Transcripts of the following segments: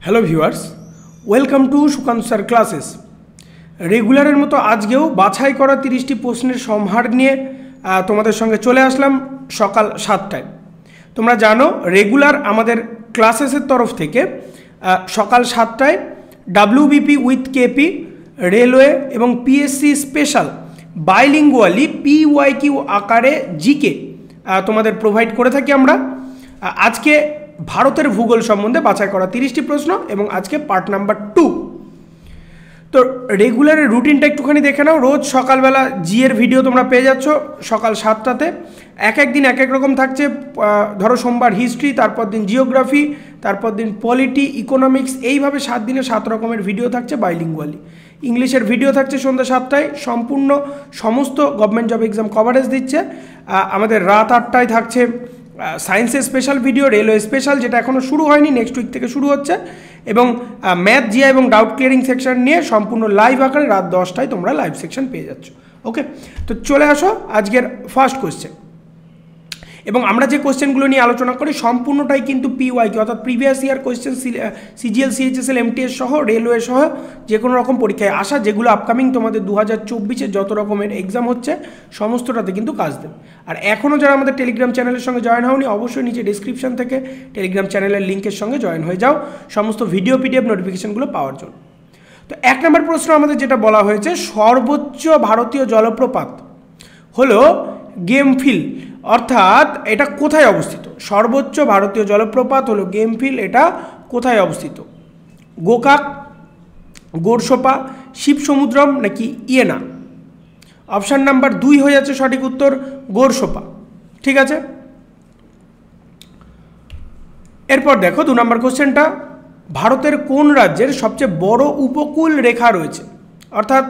Hello viewers, welcome to Sukanta sir classes. রেগুলারের মতো আজকেও বাছাই করা 30টি প্রশ্নের সম্ভার নিয়ে তোমাদের সঙ্গে চলে আসলাম সকাল 7টায়। তোমরা জানো রেগুলার আমাদের ক্লাসেসের তরফ থেকে সকাল 7টায় WBP উইথ কেপি, রেলওয়ে এবং পিএসসি স্পেশাল বাইলিঙ্গুয়ালি PYQ আকারে জিকে তোমাদের প্রোভাইড করে থাকি আমরা। আজকে ভারতের ভূগোল সম্বন্ধে বাছাই করা 30টি প্রশ্ন এবং আজকে পার্ট নাম্বার 2। তো রেগুলারের রুটিনটা একটুখানি দেখে নাও। রোজ সকালবেলা জিএর ভিডিও তোমরা পেয়ে যাচ্ছ সকাল 7টাতে। এক এক দিন এক এক রকম থাকছে। ধরো সোমবার হিস্ট্রি, তারপর দিন জিওগ্রাফি, তারপর দিন পলিটি, ইকোনমিক্স, এইভাবে 7 দিনে 7 রকমের ভিডিও থাকছে বাইলিঙ্গুয়ালি। ইংলিশের ভিডিও থাকছে সন্ধ্যা 7টায়, সম্পূর্ণ সমস্ত গভর্নমেন্ট জব এক্সাম কভারেজ দিচ্ছে। আমাদের রাত 8টায় থাকছে সায়েন্সের স্পেশাল ভিডিও, রেলওয়ে স্পেশাল, যেটা এখনও শুরু হয়নি, নেক্সট উইক থেকে শুরু হচ্ছে, এবং ম্যাথ, জিআই এবং ডাউট ক্লিয়ারিং সেকশন নিয়ে সম্পূর্ণ লাইভ আকারে রাত 10টায় তোমরা লাইভ সেকশন পেয়ে যাচ্ছ। ওকে, তো চলে আসো আজকের ফার্স্ট কোশ্চেন। এবং আমরা যে কোশ্চেনগুলো নিয়ে আলোচনা করি সম্পূর্ণটাই কিন্তু PYQ অর্থাৎ previous year question, CGL, CHSL, MTS সহ, রেলওয়ে সহ যে কোনো রকম পরীক্ষায় আসা, যেগুলো আপকামিং তোমাদের 2024-এ যত রকমের এক্সাম হচ্ছে সমস্তটাতে কিন্তু কাজ দেবে। আর এখনও যারা আমাদের টেলিগ্রাম চ্যানেলের সঙ্গে জয়েন হওনি, অবশ্যই নিচে ডিসক্রিপশন থেকে টেলিগ্রাম চ্যানেলের লিঙ্কের সঙ্গে জয়েন হয়ে যাও সমস্ত ভিডিও PDF নোটিফিকেশনগুলো পাওয়ার জন্য। তো 1 নম্বর প্রশ্ন আমাদের যেটা বলা হয়েছে, সর্বোচ্চ ভারতীয় জলপ্রপাত হলো গেমফিল, অর্থাৎ এটা কোথায় অবস্থিত? সর্বোচ্চ ভারতীয় জলপ্রপাত হলো গেমফিল, এটা কোথায় অবস্থিত? গোকাক, গোরসোপা, শিবসমুদ্রম নাকি ইয়েনা? অপশান নাম্বার 2 হয়ে যাচ্ছে সঠিক উত্তর, গোরসোপা। ঠিক আছে, এরপর দেখো 2 নম্বর কোশ্চেনটা, ভারতের কোন রাজ্যের সবচেয়ে বড় উপকূল রেখা রয়েছে? অর্থাৎ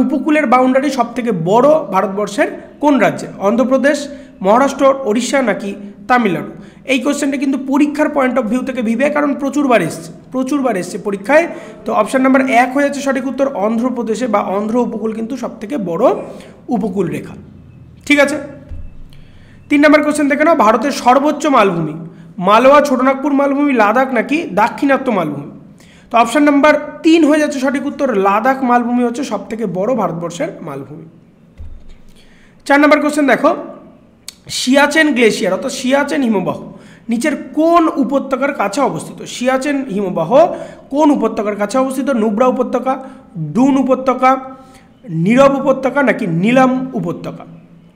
উপকূলের বাউন্ডারি সব থেকে বড় ভারতবর্ষের কোন রাজ্যে? অন্ধ্রপ্রদেশ, মহারাষ্ট্র, ওড়িশা নাকি তামিলনাড়ু? এই কোশ্চেনটা কিন্তু পরীক্ষার পয়েন্ট অফ ভিউ থেকে ভিবে, কারণ প্রচুরবার এসছে পরীক্ষায়। তো অপশান নাম্বার 1 হয়ে যাচ্ছে সঠিক উত্তর, অন্ধ্রপ্রদেশে বা অন্ধ্র উপকূল কিন্তু সব থেকে বড় উপকূল রেখা। ঠিক আছে, 3 নম্বর কোশ্চেন দেখে নাও, ভারতের সর্বোচ্চ মালভূমি মালওয়া, ছোটনাগপুর মালভূমি, লাদাখ নাকি দাক্ষিণাত্য মালভূমি? তো অপশান নাম্বার 3 হয়ে যাচ্ছে সঠিক উত্তর, লাদাখ মালভূমি হচ্ছে সব থেকে বড় ভারতবর্ষের মালভূমি। 4 নম্বর কোশ্চেন দেখো, সিয়াচেন গ্লেশিয়ার অর্থাৎ সিয়াচেন হিমবাহ নিচের কোন উপত্যকার কাছে অবস্থিত? সিয়াচেন হিমবাহ কোন উপত্যকার কাছে অবস্থিত? নুব্রা উপত্যকা, ডুন উপত্যকা, নীরব উপত্যকা নাকি নীলাম উপত্যকা?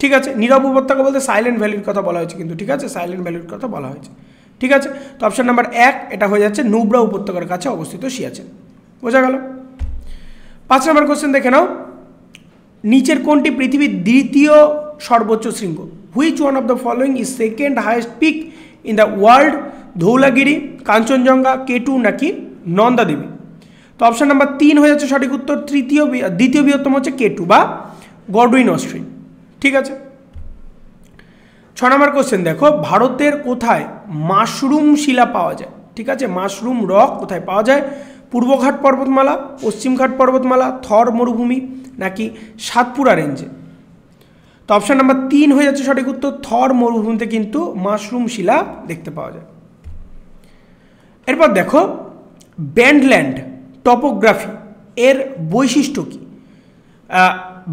ঠিক আছে, নীরব উপত্যকা বলতে সাইলেন্ট ভ্যালির কথা বলা হয়েছে কিন্তু, ঠিক আছে, সাইলেন্ট ভ্যালির কথা বলা হয়েছে। ঠিক আছে, তো অপশান নাম্বার 1 এটা হয়ে যাচ্ছে নুব্রা উপত্যকার কাছে অবস্থিত সিয়াচেন। বোঝা গেল? 5 নম্বর কোশ্চেন দেখে নাও, নিচের কোনটি পৃথিবীর দ্বিতীয় সর্বোচ্চ শৃঙ্গ? Which one of the following is second highest peak in the world? Dhaulagiri, Kanchenjunga, K2 নাকি নন্দা দেবী? তো অপশান নাম্বার 3 হয়ে যাচ্ছে সঠিক উত্তর, দ্বিতীয় বৃহত্তম হচ্ছে K2 বা গডউইন অস্ট্রিন। ঠিক আছে, 6 নম্বর কোশ্চেন দেখো, ভারতের কোথায় মাশরুম শিলা পাওয়া যায়? ঠিক আছে, মাশরুম রক কোথায় পাওয়া যায়? পূর্বঘাট পর্বতমালা, পশ্চিমঘাট পর্বতমালা, থর মরুভূমি নাকি সাতপুরা রেঞ্জে? তো অপশান নাম্বার 3 হয়ে যাচ্ছে সঠিক উত্তর, থর মরুভূমিতে কিন্তু মাশরুম শিলা দেখতে পাওয়া যায়। এরপর দেখো, ব্যান্ডল্যান্ড টপোগ্রাফি এর বৈশিষ্ট্য কী?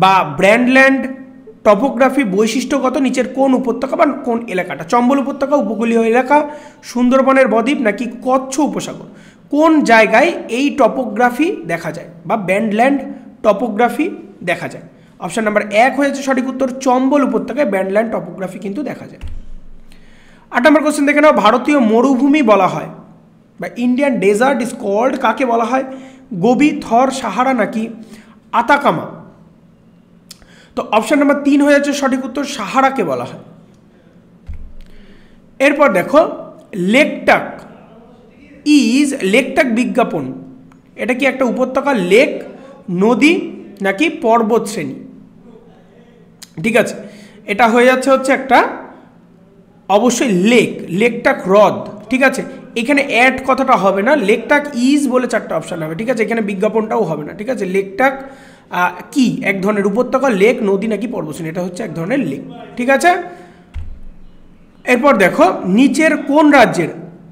বা ব্যান্ডল্যান্ড টপোগ্রাফি বৈশিষ্ট্যগত নিচের কোন উপত্যকা বা কোন এলাকাটা? চম্বল উপত্যকা, উপকূলীয় এলাকা, সুন্দরবনের বদ্বীপ নাকি কচ্ছ উপসাগর? কোন জায়গায় এই টপোগ্রাফি দেখা যায় বা ব্যান্ডল্যান্ড টপোগ্রাফি দেখা যায়? অপশান নাম্বার 1 হয়েছে সঠিক উত্তর, চম্বল উপত্যকায় ব্যান্ডল্যান্ড টপোগ্রাফি কিন্তু দেখা যায়। 8 নম্বর কোশ্চেন দেখে নাও, ভারতীয় মরুভূমি বলা হয় বা ইন্ডিয়ান ডেজার্ট ইজ কল্ড কাকে বলা হয়? গোবি, থর, সাহারা নাকি আতাকামা? তো অপশান নাম্বার 3 হয়ে যাচ্ছে সঠিক উত্তর, সাহারাকে বলা হয়। এরপর দেখো, লেকটাক বিজ্ঞাপন এটা কি একটা উপত্যকা, লেক, নদী নাকি পর্বত শ্রেণী? ঠিক আছে, এটা হয়ে যাচ্ছে একটা অবশ্যই লেকটাক হ্রদ। ঠিক আছে, এখানে অ্যাড কথাটা হবে না, লেকটাক ইজ বলে 4টা অপশান হবে। ঠিক আছে, এখানে বিজ্ঞাপনটাও হবে না। ঠিক আছে, লেকটাক কি এক ধরনের উপত্যকা, লেক, নদী নাকি পর্বতশ্রেণী? এটা হচ্ছে এক ধরনের লেক। ঠিক আছে, এরপর দেখো, নিচের কোন রাজ্যের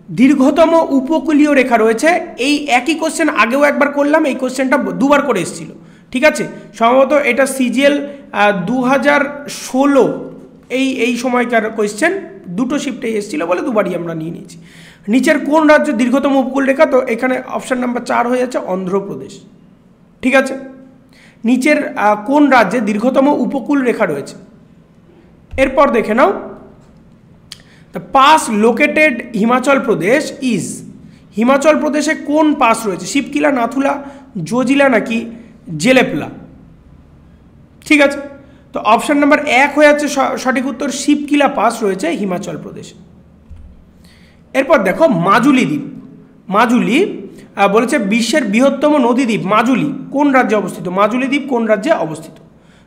দীর্ঘতম উপকূলীয় রেখা রয়েছে? এই একই কোশ্চেন আগেও একবার করলাম, এই কোশ্চেনটা দুবার করে এসেছিল, ঠিক আছে। সম্ভবত এটা সিজিএল 2016 এই সময়কার কোশ্চেন, দুটো শিফটে এসেছিলো বলে দুবারই আমরা নিয়ে নিয়েছি। নিচের কোন রাজ্য দীর্ঘতম উপকূল রেখা? তো এখানে অপশান নাম্বার 4 হয়ে যাচ্ছে অন্ধ্রপ্রদেশ, ঠিক আছে। নিচের কোন রাজ্যে দীর্ঘতম উপকূল রেখা রয়েছে? এরপর দেখে নাও, the pass located Himachal Pradesh is, Himachal প্রদেশে কোন পাস রয়েছে? শিবকিলা, নাথুলা, জোজিলা নাকি জেলেপলা? ঠিক আছে, তো অপশান নাম্বার 1 হয়ে যাচ্ছে সঠিক উত্তর, শিবকিলা পাস রয়েছে হিমাচল প্রদেশে। এরপর দেখো মাজুলি দ্বীপ, মাজুলি বলেছে বিশ্বের বৃহত্তম নদী দ্বীপ মাজুলি কোন রাজ্যে অবস্থিত? মাজুলি দ্বীপ কোন রাজ্যে অবস্থিত?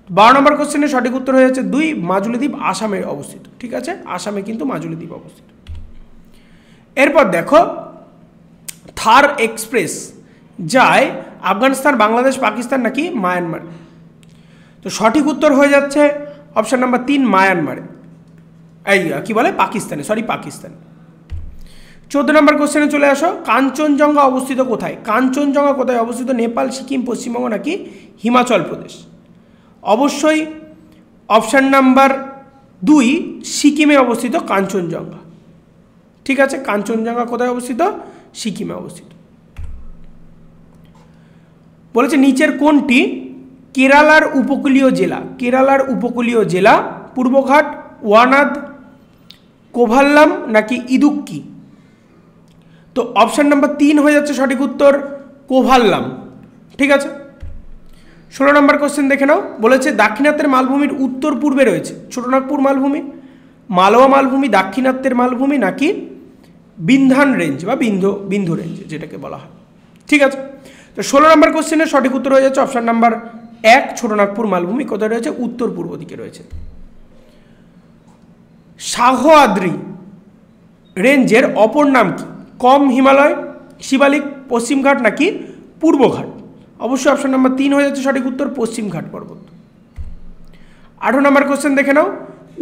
12 নম্বর কোশ্চেনের সঠিক উত্তর হয়ে যাচ্ছে 2, মাজুলি দ্বীপ আসামে অবস্থিত, ঠিক আছে, আসামে কিন্তু মাজুলি দ্বীপ অবস্থিত। এরপর দেখো, থার এক্সপ্রেস যায় আফগানিস্তান, বাংলাদেশ, পাকিস্তান নাকি মায়ানমার? তো সঠিক উত্তর হয়ে যাচ্ছে অপশান নাম্বার 3, মায়ানমারে, এই কি বলে পাকিস্তানে, সরি পাকিস্তান। 14 নম্বর কোশ্চেনে চলে আসো, কাঞ্চনজঙ্ঘা অবস্থিত কোথায়? কাঞ্চনজঙ্ঘা কোথায় অবস্থিত? নেপাল, সিকিম, পশ্চিমবঙ্গ নাকি হিমাচল প্রদেশ? অবশ্যই অপশান নাম্বার 2, সিকিমে অবস্থিত কাঞ্চনজঙ্ঘা, ঠিক আছে। কাঞ্চনজঙ্ঘা কোথায় অবস্থিত? সিকিমে অবস্থিত। বলেছে নিচের কোনটি কেরালার উপকূলীয় জেলা? কেরালার উপকূলীয় জেলা পূর্বঘাট, ওয়ানাদ, কোভাল্লাম নাকি ইদুক্কি? তো অপশান নাম্বার 3 হয়ে যাচ্ছে সঠিক উত্তর, কোভাল্লাম, ঠিক আছে। 16 নম্বর কোশ্চেন দেখে নাও, বলেছে দাক্ষিণাত্যের মালভূমির উত্তর পূর্বে রয়েছে ছোটনাগপুর মালভূমি, মালওয়া মালভূমি, দাক্ষিণাত্যের মালভূমি নাকি বিন্ধ্যান রেঞ্জ বা বিন্ধু রেঞ্জ যেটাকে বলা হয়, ঠিক আছে। তো 16 নম্বর কোশ্চেনের সঠিক উত্তর হয়ে যাচ্ছে অপশান নাম্বার 1, ছোটনাগপুর মালভূমি কোথায় রয়েছে? উত্তর পূর্ব দিকে রয়েছে। সাহ্যাদ্রি রেঞ্জের অপর নাম কি? কম হিমালয়, শিবালিক, পশ্চিমঘাট নাকি পূর্বঘাট? অবশ্যই অপশান নাম্বার 3 হয়ে যাচ্ছে সঠিক উত্তর, পশ্চিমঘাট পর্বত। 18 নম্বর কোশ্চেন দেখে নাও,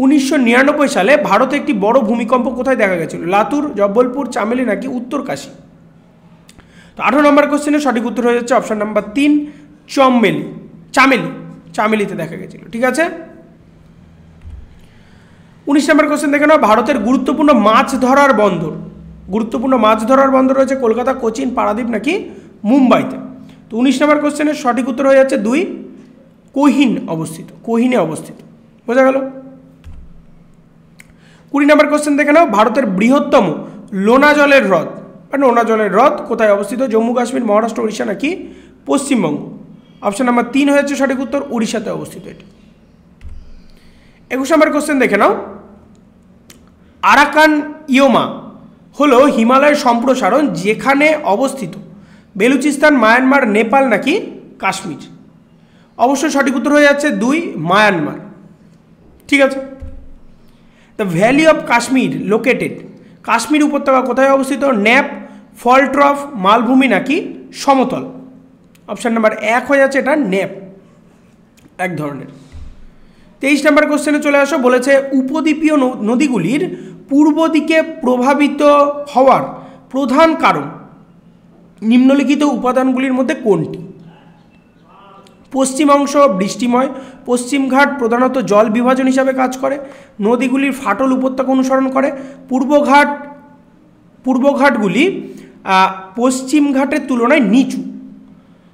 1999 সালে ভারতে একটি বড় ভূমিকম্প কোথায় দেখা গেছিল? লাতুর, জব্বলপুর, চামেলি নাকি উত্তরকাশী? তো 18 নম্বর কোশ্চেনের সঠিক উত্তর হয়ে যাচ্ছে অপশান নাম্বার 3, চামেলিতে দেখা গেছিল, ঠিক আছে। 19 নম্বর কোশ্চেন দেখে নাও, ভারতের গুরুত্বপূর্ণ মাছ ধরার বন্দর, গুরুত্বপূর্ণ মাছ ধরার বন্দর রয়েছে কলকাতা, কোচিন, পারাদ্বীপ নাকি মুম্বাইতে? তো 19 নম্বর কোশ্চেনের সঠিক উত্তর হয়ে যাচ্ছে 2, কোহিনে অবস্থিত, বোঝা গেল। 20 নম্বর কোশ্চেন দেখে নাও, ভারতের বৃহত্তম নোনা জলের হ্রদ কোথায় অবস্থিত? জম্মু কাশ্মীর, মহারাষ্ট্র, উড়িষ্যা নাকি পশ্চিমবঙ্গ? অপশান নাম্বার 3 হয়ে যাচ্ছে সঠিক উত্তর, উড়িষ্যাতে অবস্থিত এটি। 21 নম্বর কোশ্চেন দেখে নাও, আরাকান ইয়োমা হলো হিমালয়ের সম্প্রসারণ যেখানে অবস্থিত? বেলুচিস্তান, মায়ানমার, নেপাল নাকি কাশ্মীর? অবশ্যই সঠিক উত্তর হয়ে যাচ্ছে 2, মায়ানমার, ঠিক আছে। The valley of Kashmir located, Kashmir উপত্যকা কোথায় অবস্থিত? ন্যাপ, ফল্ট ট্রফ, মালভূমি নাকি সমতল? অপশান নাম্বার 1 হয়ে যাচ্ছে এটা, ন্যাপ, এক ধরনের। 23 নম্বর কোশ্চেনে চলে আসো, বলেছে উপদ্বীপীয় নদীগুলির পূর্ব দিকে প্রভাবিত হওয়ার প্রধান কারণ নিম্নলিখিত উপাদানগুলির মধ্যে কোনটি? পশ্চিম অংশ বৃষ্টিময়, পশ্চিমঘাট প্রধানত জল বিভাজন হিসাবে কাজ করে, নদীগুলির ফাটল উপত্যকা অনুসরণ করে, পূর্বঘাটগুলি পশ্চিমঘাটের তুলনায় নিচু।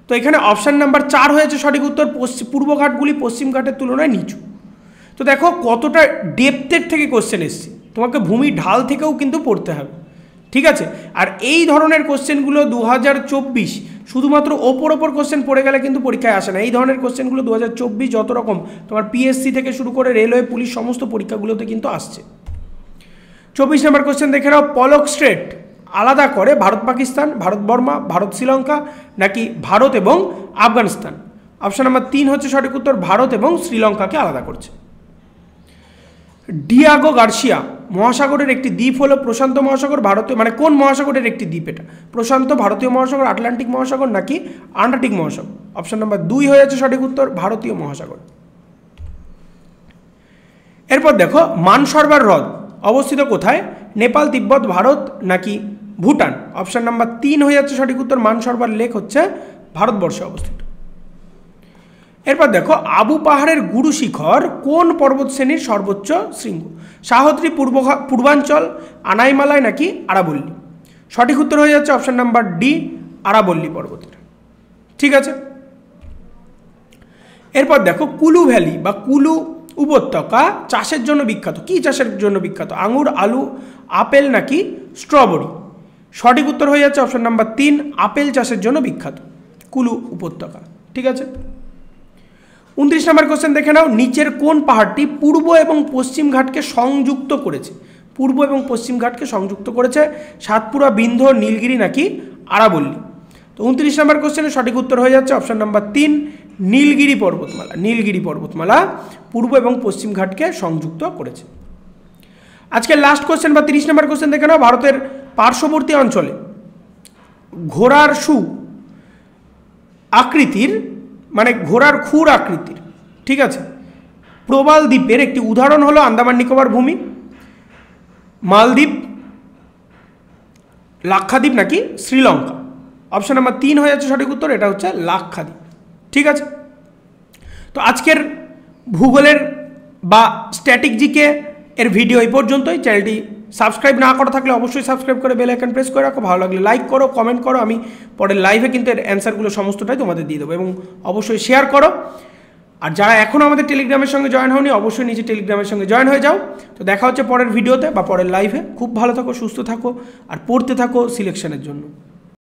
তো এখানে অপশান নাম্বার 4 হয়েছে সঠিক উত্তর, পূর্বঘাটগুলি পশ্চিমঘাটের তুলনায় নিচু। তো দেখো কতটা ডেপথের থেকে কোশ্চেন এসছে, তোমাকে ভূমি ঢাল থেকেও কিন্তু পড়তে হবে, ঠিক আছে। আর এই ধরনের কোশ্চেনগুলো 2024 শুধুমাত্র ওপর কোশ্চেন পড়ে গেলে কিন্তু পরীক্ষায় আসে না। এই ধরনের কোশ্চেনগুলো 2024 যত রকম তোমার পিএসসি থেকে শুরু করে রেলওয়ে, পুলিশ সমস্ত পরীক্ষাগুলোতে কিন্তু আসছে। 24 নম্বর কোশ্চেন দেখে নাও, পলক স্ট্রেট আলাদা করে ভারত পাকিস্তান, ভারত বর্মা, ভারত শ্রীলঙ্কা নাকি ভারত এবং আফগানিস্তান? অপশান নাম্বার 3 হচ্ছে সঠিক উত্তর, ভারত এবং শ্রীলঙ্কাকে আলাদা করছে। ডিয়াগো গার্সিয়া মহাসাগরের একটি দ্বীপ হলো প্রশান্ত মহাসাগর, ভারতীয় মানে কোন মহাসাগরের একটি দ্বীপ এটা? প্রশান্ত, ভারতীয় মহাসাগর, আটলান্টিক মহাসাগর নাকি আন্টার্কটিক মহাসাগর? অপশান নাম্বার 2 হয়ে যাচ্ছে সঠিক উত্তর, ভারতীয় মহাসাগর। এরপর দেখো, মানসরোবর হ্রদ অবস্থিত কোথায়? নেপাল, তিব্বত, ভারত নাকি ভুটান? অপশান নাম্বার 3 হয়ে যাচ্ছে সঠিক উত্তর। মানসরোবর লেক হচ্ছে ভারতবর্ষে অবস্থিত। এরপর দেখো, আবু পাহাড়ের গুরু শিখর কোন পর্বত শ্রেণীর সর্বোচ্চ শৃঙ্গ? সাহদ্রি, পূর্বাঞ্চল, আনাইমালাই নাকি আরাবল্লী? সঠিক উত্তর হয়ে যাচ্ছে অপশান নাম্বার ডি, আরাবল্লী পর্বতের। ঠিক আছে। এরপর দেখো, কুলু ভ্যালি বা কুলু উপত্যকা চাষের জন্য বিখ্যাত। কি চাষের জন্য বিখ্যাত? আঙুর, আলু, আপেল নাকি স্ট্রবেরি? সঠিক উত্তর হয়ে যাচ্ছে অপশান নাম্বার 3, আপেল চাষের জন্য বিখ্যাত কুলু উপত্যকা। ঠিক আছে। 29 নম্বর কোশ্চেন দেখে নাও, নিচের কোন পাহাড়টি পূর্ব এবং পশ্চিম ঘাটকে সংযুক্ত করেছে? পূর্ব এবং পশ্চিম ঘাটকে সংযুক্ত করেছে। সাতপুরা, বিন্ধ্য, নীলগিরি নাকি আরাবল্লী? তো 29 নম্বর কোশ্চেনের সঠিক উত্তর হয়ে যাচ্ছে অপশান নাম্বার 3, নীলগিরি পর্বতমালা। নীলগিরি পর্বতমালা পূর্ব এবং পশ্চিম ঘাটকে সংযুক্ত করেছে। আজকে লাস্ট কোশ্চেন বা 30 নম্বর কোশ্চেন দেখে নাও, ভারতের পার্শ্ববর্তী অঞ্চলে ঘোড়ার শু আকৃতির, মানে ঘোড়ার খুর আকৃতির, ঠিক আছে, প্রবাল দ্বীপের একটি উদাহরণ হলো আন্দামান নিকোবর ভূমি, মালদ্বীপ, লাক্ষাদ্বীপ নাকি শ্রীলঙ্কা? অপশান নাম্বার 3 হয়ে যাচ্ছে সঠিক উত্তর, এটা হচ্ছে লাক্ষাদ্বীপ। ঠিক আছে। তো আজকের ভূগোলের বা স্ট্যাটিক জিকে এর ভিডিও এই পর্যন্তই। চ্যানেলটি সাবস্ক্রাইব না করা থাকলে অবশ্যই সাবস্ক্রাইব করে বেল আইকন প্রেস করে রাখো। ভালো লাগলে লাইক করো, কমেন্ট করো। আমি পরের লাইভে কিন্তু এর অ্যান্সারগুলো সমস্তটাই তোমাদের দিয়ে দেবো, এবং অবশ্যই শেয়ার করো। আর যারা এখনও আমাদের টেলিগ্রামের সঙ্গে জয়েন হওনি, অবশ্যই নিজে টেলিগ্রামের সঙ্গে জয়েন হয়ে যাও। তো দেখা হচ্ছে পরের ভিডিওতে বা পরের লাইভে। খুব ভালো থাকো, সুস্থ থাকো, আর পড়তে থাকো সিলেকশনের জন্য।